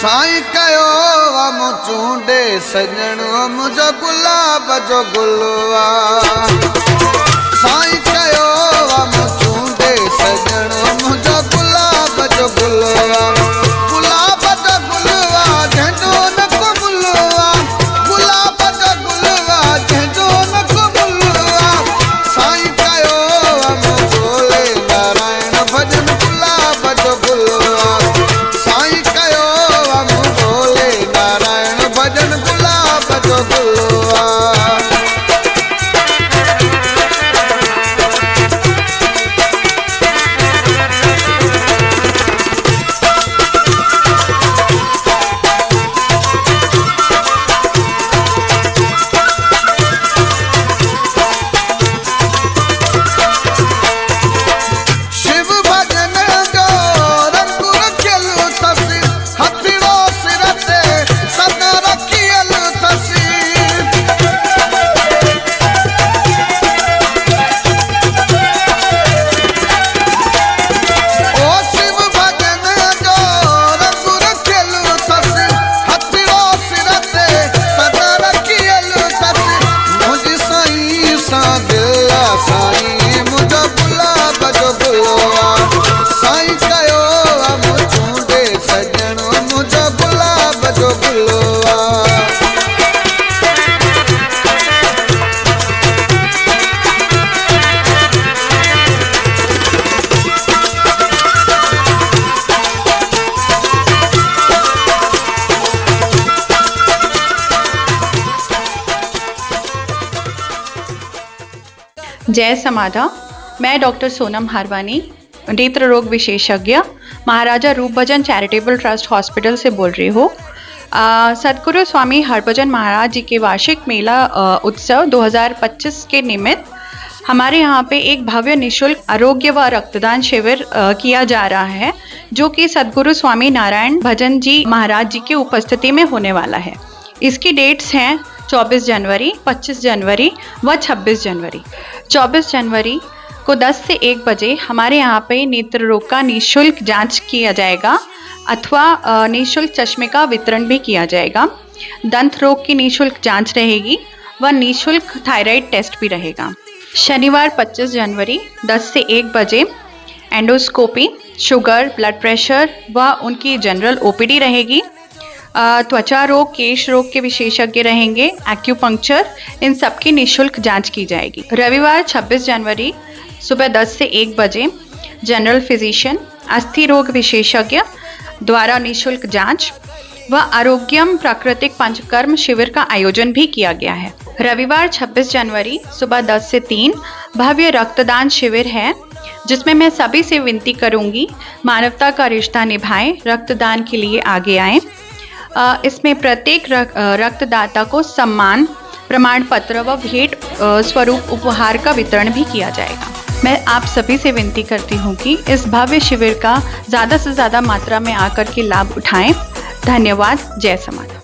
साईं कयो हम चूंडे सजणो मुझो गुलाब जो गुलवा। साईं कयो हम चूंडे सजणो मुझो गुलाब जो गुलवा। गुलाब जो गुलवा जंहिंजो न को मुलवा। गुलाब जो गुलवा जंहिंजो न को मुलवा। साईं कयो हम बोले नारायण भजन गुलाब जो गुलवा। साईं कयो हम बोले नारायण भजन गुलाब जो गुलवा। जय समाधा। मैं डॉक्टर सोनम हारवानी, नेत्र रोग विशेषज्ञ, महाराजा रूप भजन चैरिटेबल ट्रस्ट हॉस्पिटल से बोल रही हूँ। सद्गुरु स्वामी हरभजन महाराज जी के वार्षिक मेला उत्सव 2025 के निमित्त हमारे यहाँ पे एक भव्य निःशुल्क आरोग्य व रक्तदान शिविर किया जा रहा है, जो कि सद्गुरु स्वामी नारायण भजन जी महाराज जी की उपस्थिति में होने वाला है। इसकी डेट्स हैं 24 जनवरी, 25 जनवरी व 26 जनवरी। 24 जनवरी को 10 से 1 बजे हमारे यहाँ पे नेत्र रोग का निःशुल्क जांच किया जाएगा अथवा निःशुल्क चश्मे का वितरण भी किया जाएगा। दंत रोग की निःशुल्क जांच रहेगी व निःशुल्क थायराइड टेस्ट भी रहेगा। शनिवार 25 जनवरी 10 से 1 बजे एंडोस्कोपी, शुगर, ब्लड प्रेशर व उनकी जनरल ओपीडी रहेगी। त्वचा रोग, केश रोग के विशेषज्ञ रहेंगे, एक्यूपंक्चर, इन सब की निःशुल्क जांच की जाएगी। रविवार 26 जनवरी सुबह 10 से 1 बजे जनरल फिजिशियन, अस्थि रोग विशेषज्ञ द्वारा निःशुल्क जांच व आरोग्यम प्राकृतिक पंचकर्म शिविर का आयोजन भी किया गया है। रविवार 26 जनवरी सुबह 10 से 3 भव्य रक्तदान शिविर है, जिसमें मैं सभी से विनती करूंगी मानवता का रिश्ता निभाएं, रक्तदान के लिए आगे आएं। इसमें प्रत्येक रक्तदाता को सम्मान प्रमाण पत्र व भेंट स्वरूप उपहार का वितरण भी किया जाएगा। मैं आप सभी से विनती करती हूँ कि इस भव्य शिविर का ज़्यादा से ज़्यादा मात्रा में आकर के लाभ उठाएं। धन्यवाद। जय समाधा।